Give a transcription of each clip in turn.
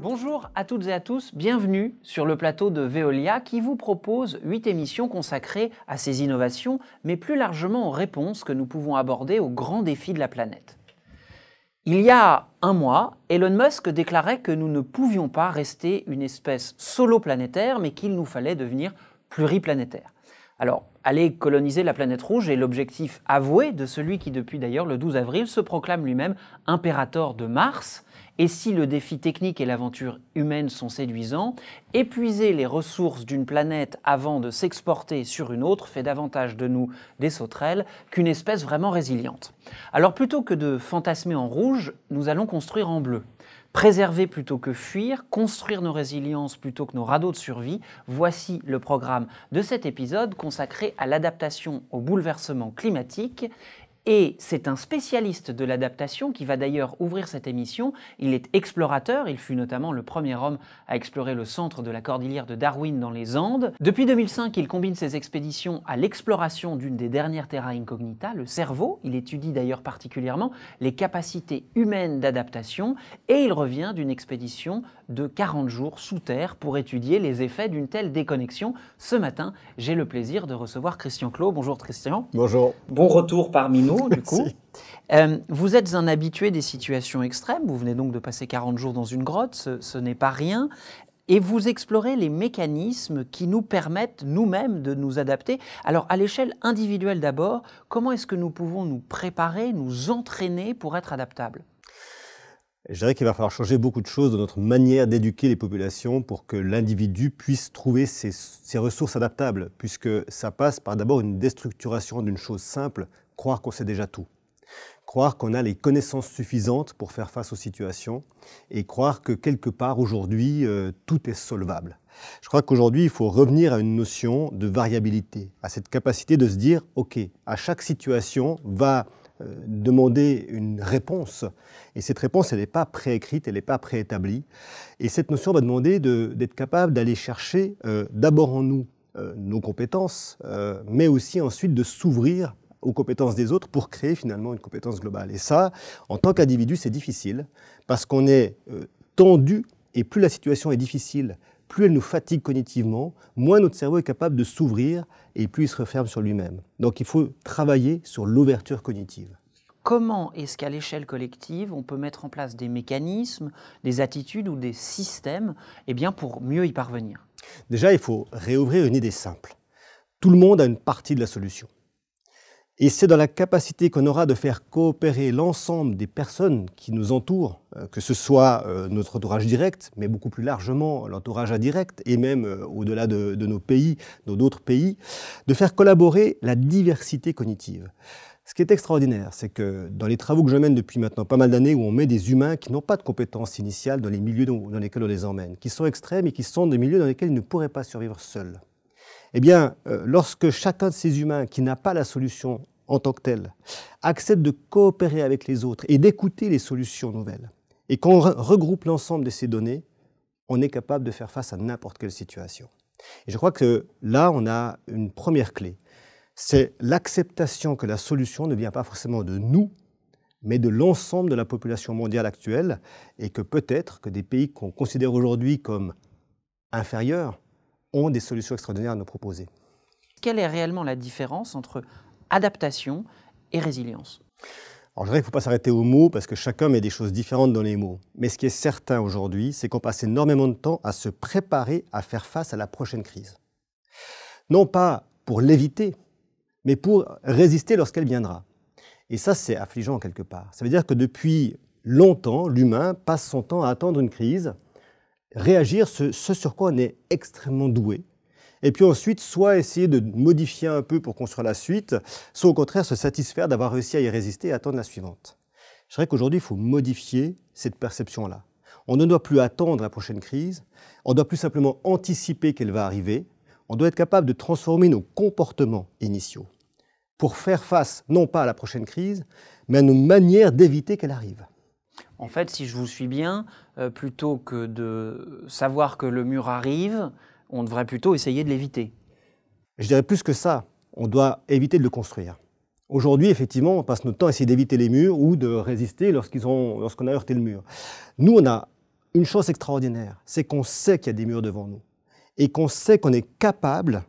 Bonjour à toutes et à tous, bienvenue sur le plateau de Veolia qui vous propose 8 émissions consacrées à ces innovations, mais plus largement aux réponses que nous pouvons aborder aux grands défis de la planète. Il y a un mois, Elon Musk déclarait que nous ne pouvions pas rester une espèce solo-planétaire, mais qu'il nous fallait devenir pluriplanétaire. Alors, aller coloniser la planète rouge est l'objectif avoué de celui qui, depuis d'ailleurs le 12 avril, se proclame lui-même impérator de Mars. Et si le défi technique et l'aventure humaine sont séduisants, épuiser les ressources d'une planète avant de s'exporter sur une autre fait davantage de nous des sauterelles qu'une espèce vraiment résiliente. Alors plutôt que de fantasmer en rouge, nous allons construire en bleu. Préserver plutôt que fuir, construire nos résiliences plutôt que nos radeaux de survie, voici le programme de cet épisode consacré à l'adaptation au bouleversement climatique. Et c'est un spécialiste de l'adaptation qui va d'ailleurs ouvrir cette émission. Il est explorateur, il fut notamment le premier homme à explorer le centre de la cordillère de Darwin dans les Andes. Depuis 2005, il combine ses expéditions à l'exploration d'une des dernières terra incognita, le cerveau. Il étudie d'ailleurs particulièrement les capacités humaines d'adaptation et il revient d'une expédition de 40 jours sous terre pour étudier les effets d'une telle déconnexion. Ce matin, j'ai le plaisir de recevoir Christian Clot. Bonjour Christian. Bonjour. Bon retour parmi nous. Du coup, Merci. Vous êtes un habitué des situations extrêmes, vous venez donc de passer 40 jours dans une grotte, ce n'est pas rien, et vous explorez les mécanismes qui nous permettent nous-mêmes de nous adapter. Alors à l'échelle individuelle d'abord, comment est-ce que nous pouvons nous préparer, nous entraîner pour être adaptables ? Je dirais qu'il va falloir changer beaucoup de choses dans notre manière d'éduquer les populations pour que l'individu puisse trouver ses ressources adaptables, puisque ça passe par d'abord une déstructuration d'une chose simple, croire qu'on sait déjà tout. Croire qu'on a les connaissances suffisantes pour faire face aux situations et croire que quelque part aujourd'hui, tout est solvable. Je crois qu'aujourd'hui, il faut revenir à une notion de variabilité, à cette capacité de se dire « ok, à chaque situation va demander une réponse et cette réponse, elle n'est pas préécrite, elle n'est pas préétablie et cette notion va demander d'être capable d'aller chercher d'abord en nous nos compétences, mais aussi ensuite de s'ouvrir aux compétences des autres pour créer finalement une compétence globale. Et ça, en tant qu'individu, c'est difficile parce qu'on est tendu et plus la situation est difficile, plus elle nous fatigue cognitivement, moins notre cerveau est capable de s'ouvrir et plus il se referme sur lui-même. Donc il faut travailler sur l'ouverture cognitive. Comment est-ce qu'à l'échelle collective, on peut mettre en place des mécanismes, des attitudes ou des systèmes pour mieux y parvenir ? Déjà, il faut réouvrir une idée simple. Tout le monde a une partie de la solution. Et c'est dans la capacité qu'on aura de faire coopérer l'ensemble des personnes qui nous entourent, que ce soit notre entourage direct, mais beaucoup plus largement l'entourage indirect, et même au-delà de nos pays, d'autres pays, de faire collaborer la diversité cognitive. Ce qui est extraordinaire, c'est que dans les travaux que je mène depuis maintenant pas mal d'années, où on met des humains qui n'ont pas de compétences initiales dans les milieux dans lesquels on les emmène, qui sont extrêmes et qui sont des milieux dans lesquels ils ne pourraient pas survivre seuls. Eh bien, lorsque chacun de ces humains qui n'a pas la solution en tant que tel, accepte de coopérer avec les autres et d'écouter les solutions nouvelles, et qu'on regroupe l'ensemble de ces données, on est capable de faire face à n'importe quelle situation. Et je crois que là, on a une première clé. C'est l'acceptation que la solution ne vient pas forcément de nous, mais de l'ensemble de la population mondiale actuelle, et que peut-être que des pays qu'on considère aujourd'hui comme inférieurs ont des solutions extraordinaires à nous proposer. Quelle est réellement la différence entre adaptation et résilience ? Alors je dirais qu'il ne faut pas s'arrêter aux mots parce que chacun met des choses différentes dans les mots. Mais ce qui est certain aujourd'hui, c'est qu'on passe énormément de temps à se préparer à faire face à la prochaine crise. Non pas pour l'éviter, mais pour résister lorsqu'elle viendra. Et ça, c'est affligeant quelque part. Ça veut dire que depuis longtemps, l'humain passe son temps à attendre une crise, réagir ce sur quoi on est extrêmement doué, et puis ensuite, soit essayer de modifier un peu pour construire la suite, soit au contraire se satisfaire d'avoir réussi à y résister et attendre la suivante. Je dirais qu'aujourd'hui, il faut modifier cette perception-là. On ne doit plus attendre la prochaine crise, on doit plus simplement anticiper qu'elle va arriver, on doit être capable de transformer nos comportements initiaux pour faire face, non pas à la prochaine crise, mais à nos manières d'éviter qu'elle arrive. En fait, si je vous suis bien, plutôt que de savoir que le mur arrive, on devrait plutôt essayer de l'éviter. Je dirais plus que ça, on doit éviter de le construire. Aujourd'hui, effectivement, on passe notre temps à essayer d'éviter les murs ou de résister lorsqu'on a heurté le mur. Nous, on a une chance extraordinaire, c'est qu'on sait qu'il y a des murs devant nous et qu'on sait qu'on est capable,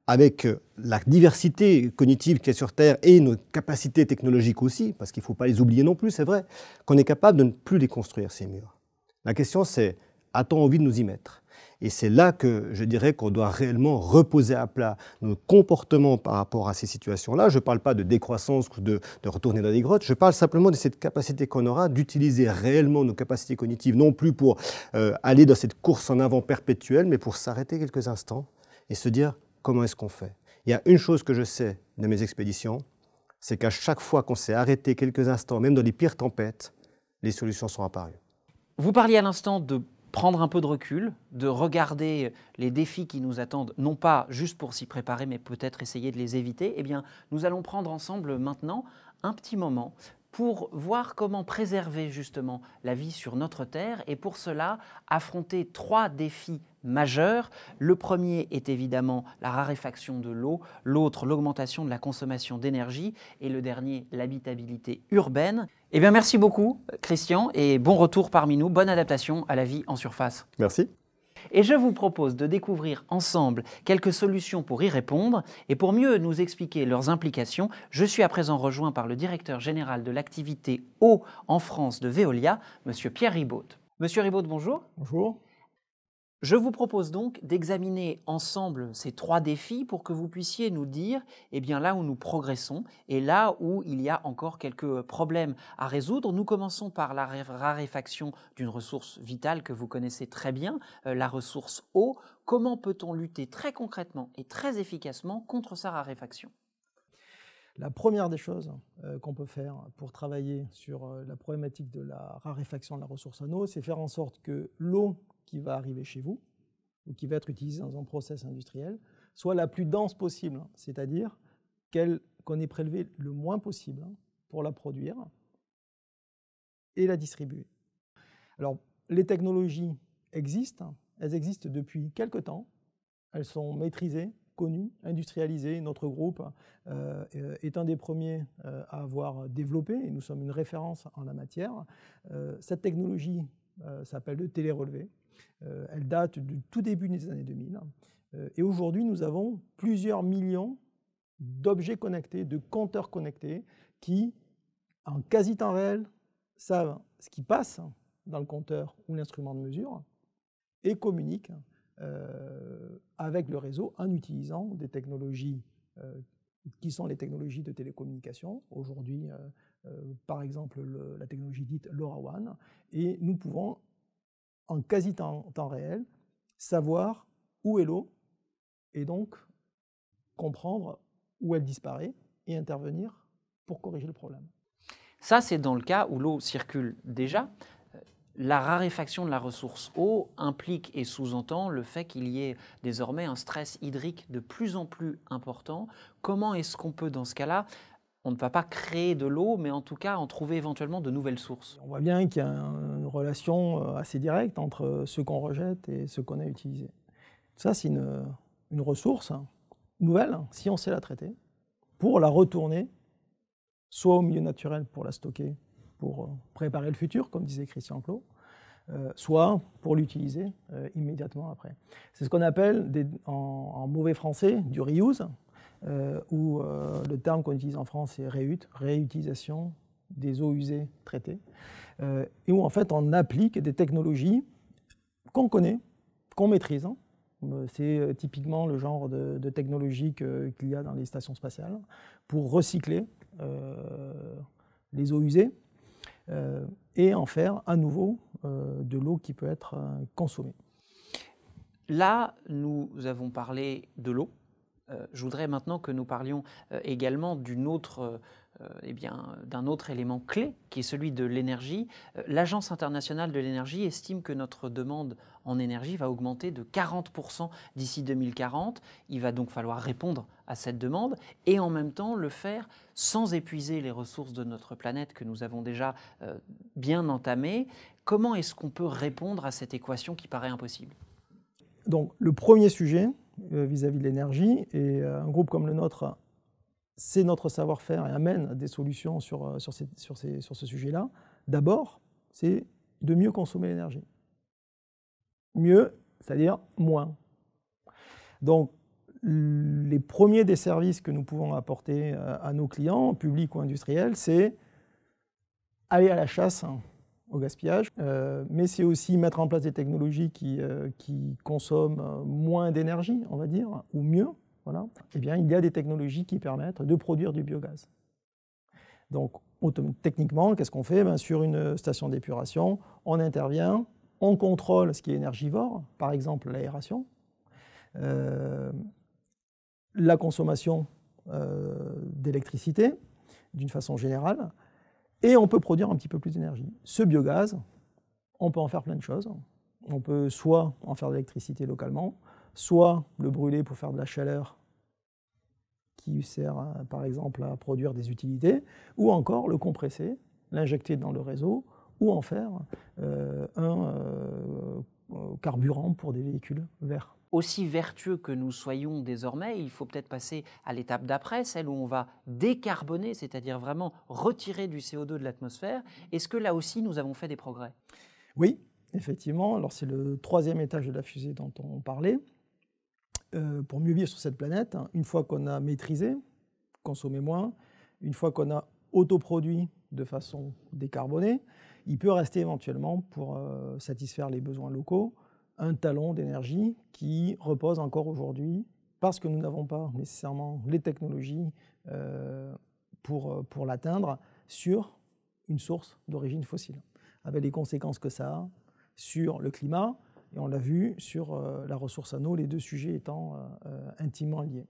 avec la diversité cognitive qu'il y a sur Terre et nos capacités technologiques aussi, parce qu'il ne faut pas les oublier non plus, c'est vrai, qu'on est capable de ne plus les construire, ces murs. La question, c'est, a-t-on envie de nous y mettre ? Et c'est là que je dirais qu'on doit réellement reposer à plat nos comportements par rapport à ces situations-là. Je ne parle pas de décroissance ou de retourner dans des grottes, je parle simplement de cette capacité qu'on aura d'utiliser réellement nos capacités cognitives, non plus pour aller dans cette course en avant perpétuelle, mais pour s'arrêter quelques instants et se dire comment est-ce qu'on fait. Il y a une chose que je sais de mes expéditions, c'est qu'à chaque fois qu'on s'est arrêté quelques instants, même dans les pires tempêtes, les solutions sont apparues. Vous parliez à l'instant de prendre un peu de recul, de regarder les défis qui nous attendent, non pas juste pour s'y préparer, mais peut-être essayer de les éviter. Eh bien, nous allons prendre ensemble maintenant un petit moment pour voir comment préserver justement la vie sur notre Terre et pour cela affronter 3 défis majeurs. Le premier est évidemment la raréfaction de l'eau, l'autre l'augmentation de la consommation d'énergie et le dernier l'habitabilité urbaine. Eh bien merci beaucoup Christian et bon retour parmi nous, bonne adaptation à la vie en surface. Merci. Et je vous propose de découvrir ensemble quelques solutions pour y répondre. Et pour mieux nous expliquer leurs implications, je suis à présent rejoint par le directeur général de l'activité eau en France de Veolia, Monsieur Pierre Ribaud. Monsieur Ribaud, bonjour. Bonjour. Je vous propose donc d'examiner ensemble ces 3 défis pour que vous puissiez nous dire eh bien, là où nous progressons et là où il y a encore quelques problèmes à résoudre. Nous commençons par la raréfaction d'une ressource vitale que vous connaissez très bien, la ressource eau. Comment peut-on lutter très concrètement et très efficacement contre sa raréfaction ? La première des choses qu'on peut faire pour travailler sur la problématique de la raréfaction de la ressource en eau, c'est faire en sorte que l'eau qui va arriver chez vous, ou qui va être utilisée dans un process industriel, soit la plus dense possible, c'est-à-dire qu'on ait prélevé le moins possible pour la produire et la distribuer. Alors, les technologies existent, elles existent depuis quelque temps, elles sont maîtrisées, connues, industrialisées. Notre groupe est un des premiers à avoir développé, et nous sommes une référence en la matière. Cette technologie s'appelle le télérelevé. Elle date du tout début des années 2000. Et aujourd'hui, nous avons plusieurs millions d'objets connectés, de compteurs connectés qui, en quasi-temps réel, savent ce qui passe dans le compteur ou l'instrument de mesure et communiquent avec le réseau en utilisant des technologies qui sont les technologies de télécommunication. Aujourd'hui, par exemple, la technologie dite LoRaWAN. Et nous pouvons en quasi-temps réel, savoir où est l'eau et donc comprendre où elle disparaît et intervenir pour corriger le problème. Ça, c'est dans le cas où l'eau circule déjà. La raréfaction de la ressource eau implique et sous-entend le fait qu'il y ait désormais un stress hydrique de plus en plus important. Comment est-ce qu'on peut, dans ce cas-là, on ne va pas créer de l'eau, mais en tout cas en trouver éventuellement de nouvelles sources? On voit bien qu'il y a une relation assez directe entre ce qu'on rejette et ce qu'on a utilisé. Ça, c'est une ressource nouvelle, si on sait la traiter, pour la retourner, soit au milieu naturel pour la stocker, pour préparer le futur, comme disait Christian Clot, soit pour l'utiliser immédiatement après. C'est ce qu'on appelle, en mauvais français, du reuse, où le terme qu'on utilise en France, c'est réutilisation des eaux usées traitées, et où en fait on applique des technologies qu'on connaît, qu'on maîtrise. C'est typiquement le genre de technologie qu'il y a dans les stations spatiales pour recycler les eaux usées et en faire à nouveau de l'eau qui peut être consommée. Là, nous avons parlé de l'eau. Je voudrais maintenant que nous parlions également d'un autre élément clé, qui est celui de l'énergie. L'Agence internationale de l'énergie estime que notre demande en énergie va augmenter de 40% d'ici 2040. Il va donc falloir répondre à cette demande et en même temps le faire sans épuiser les ressources de notre planète que nous avons déjà bien entamées. Comment est-ce qu'on peut répondre à cette équation qui paraît impossible ? Donc le premier sujet, vis-à-vis de l'énergie, et un groupe comme le nôtre, c'est notre savoir-faire et amène des solutions sur ce sujet-là. D'abord, c'est de mieux consommer l'énergie. Mieux, c'est-à-dire moins. Donc, les premiers des services que nous pouvons apporter à nos clients, publics ou industriels, c'est aller à la chasse au gaspillage, mais c'est aussi mettre en place des technologies qui consomment moins d'énergie, on va dire, ou mieux. Voilà. Eh bien, il y a des technologies qui permettent de produire du biogaz. Donc, techniquement, qu'est-ce qu'on fait? Sur une station d'épuration, on intervient, on contrôle ce qui est énergivore, par exemple l'aération, la consommation d'électricité, d'une façon générale, et on peut produire un petit peu plus d'énergie. Ce biogaz, on peut en faire plein de choses. On peut soit en faire de l'électricité localement, soit le brûler pour faire de la chaleur qui sert, par exemple, à produire des utilités, ou encore le compresser, l'injecter dans le réseau, ou en faire un carburant pour des véhicules verts. Aussi vertueux que nous soyons désormais, il faut peut-être passer à l'étape d'après, celle où on va décarboner, c'est-à-dire vraiment retirer du CO2 de l'atmosphère. Est-ce que là aussi, nous avons fait des progrès? Oui, effectivement. Alors c'est le troisième étage de la fusée dont on parlait. Pour mieux vivre sur cette planète, une fois qu'on a maîtrisé, consommé moins, une fois qu'on a autoproduit de façon décarbonée, il peut rester éventuellement, pour satisfaire les besoins locaux, un talon d'énergie qui repose encore aujourd'hui, parce que nous n'avons pas nécessairement les technologies pour l'atteindre, sur une source d'origine fossile, avec les conséquences que ça a sur le climat, et on l'a vu sur la ressource en eau, les deux sujets étant intimement liés.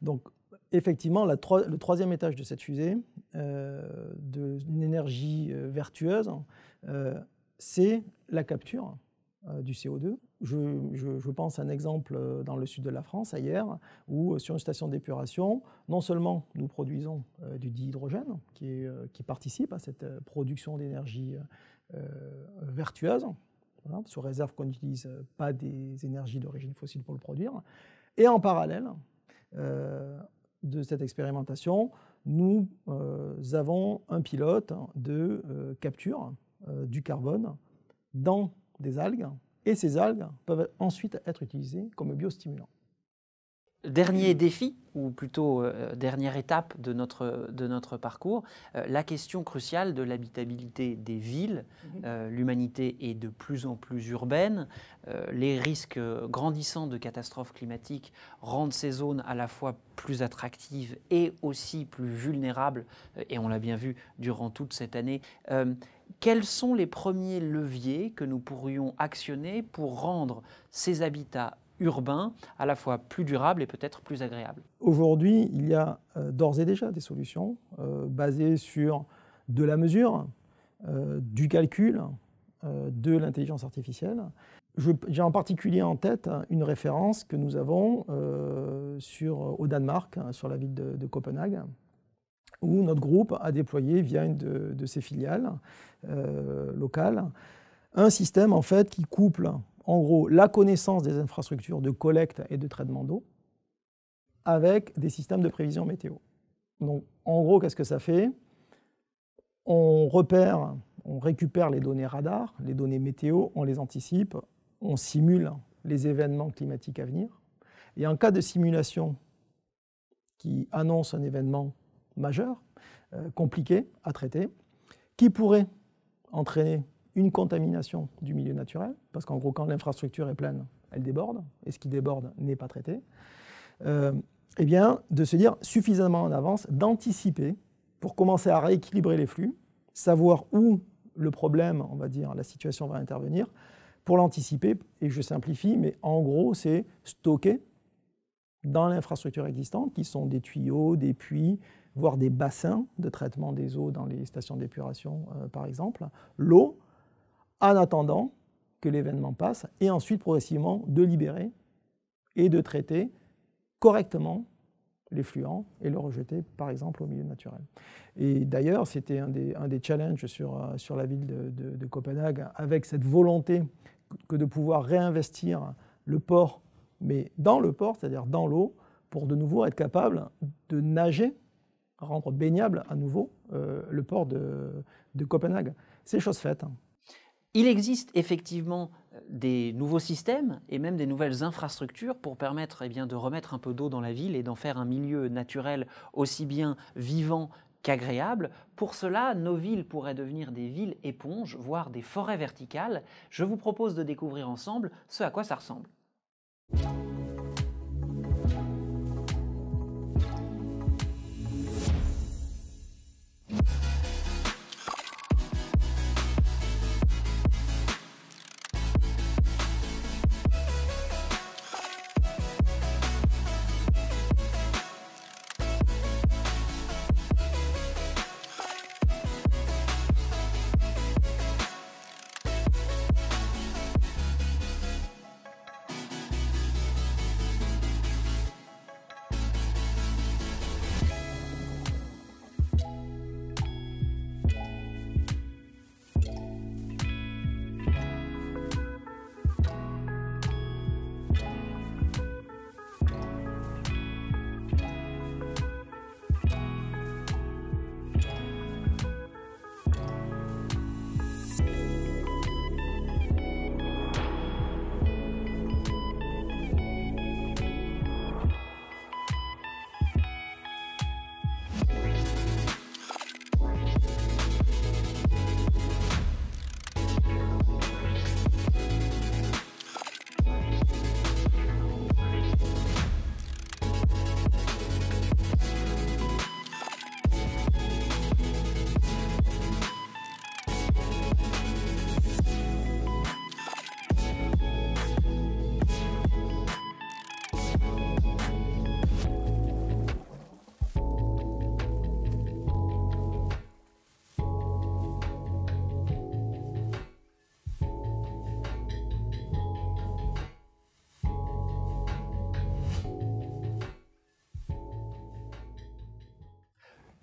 Donc, effectivement, le troisième étage de cette fusée, d'une énergie vertueuse, c'est la capture du CO2. Je pense à un exemple dans le sud de la France, ailleurs, où sur une station d'épuration, non seulement nous produisons du dihydrogène, qui participe à cette production d'énergie vertueuse, voilà, sous réserve qu'on n'utilise pas des énergies d'origine fossile pour le produire, et en parallèle de cette expérimentation, nous avons un pilote de capture du carbone dans des algues, et ces algues peuvent ensuite être utilisées comme biostimulants. Dernier défi, ou plutôt dernière étape de notre parcours, la question cruciale de l'habitabilité des villes. L'humanité est de plus en plus urbaine. Les risques grandissants de catastrophes climatiques rendent ces zones à la fois plus attractives et aussi plus vulnérables, et on l'a bien vu durant toute cette année. Quels sont les premiers leviers que nous pourrions actionner pour rendre ces habitats urbains à la fois plus durables et peut-être plus agréables? Aujourd'hui, il y a d'ores et déjà des solutions basées sur de la mesure, du calcul, de l'intelligence artificielle. J'ai en particulier en tête une référence que nous avons au Danemark, sur la ville de Copenhague, où notre groupe a déployé, via une de ses filiales locales, un système en fait qui couple en gros la connaissance des infrastructures de collecte et de traitement d'eau avec des systèmes de prévision météo. Donc en gros, qu'est-ce que ça fait? On récupère les données radar, les données météo, on les anticipe, on simule les événements climatiques à venir, et en cas de simulation qui annonce un événement majeur, compliqué à traiter, qui pourrait entraîner une contamination du milieu naturel, parce qu'en gros, quand l'infrastructure est pleine, elle déborde, et ce qui déborde n'est pas traité, eh bien, de se dire suffisamment en avance, d'anticiper pour commencer à rééquilibrer les flux, savoir où le problème, on va dire, la situation va intervenir, pour l'anticiper, et je simplifie, mais en gros, c'est stocker dans l'infrastructure existante, qui sont des tuyaux, des puits, voire des bassins de traitement des eaux dans les stations d'épuration, par exemple, l'eau, en attendant que l'événement passe, et ensuite progressivement de libérer et de traiter correctement les fluents et le rejeter, par exemple, au milieu naturel. Et d'ailleurs, c'était un des challenges sur la ville de Copenhague, avec cette volonté que de pouvoir réinvestir le port mais dans le port, c'est-à-dire dans l'eau, pour de nouveau être capable de nager, rendre baignable à nouveau le port de Copenhague. C'est chose faite. Il existe effectivement des nouveaux systèmes et même des nouvelles infrastructures pour permettre de remettre un peu d'eau dans la ville et d'en faire un milieu naturel aussi bien vivant qu'agréable. Pour cela, nos villes pourraient devenir des villes éponges, voire des forêts verticales. Je vous propose de découvrir ensemble ce à quoi ça ressemble.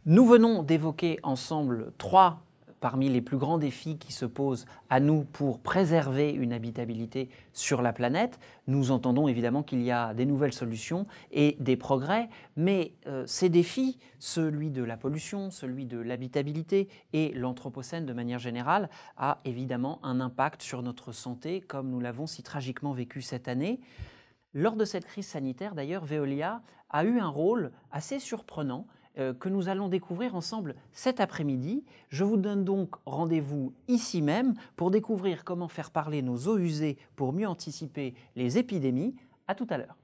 Nous venons d'évoquer ensemble 3 parmi les plus grands défis qui se posent à nous pour préserver une habitabilité sur la planète. Nous entendons évidemment qu'il y a des nouvelles solutions et des progrès, mais ces défis, celui de la pollution, celui de l'habitabilité et l'anthropocène de manière générale, a évidemment un impact sur notre santé, comme nous l'avons si tragiquement vécu cette année. Lors de cette crise sanitaire, d'ailleurs, Veolia a eu un rôle assez surprenant que nous allons découvrir ensemble cet après-midi. Je vous donne donc rendez-vous ici même pour découvrir comment faire parler nos eaux usées pour mieux anticiper les épidémies. À tout à l'heure.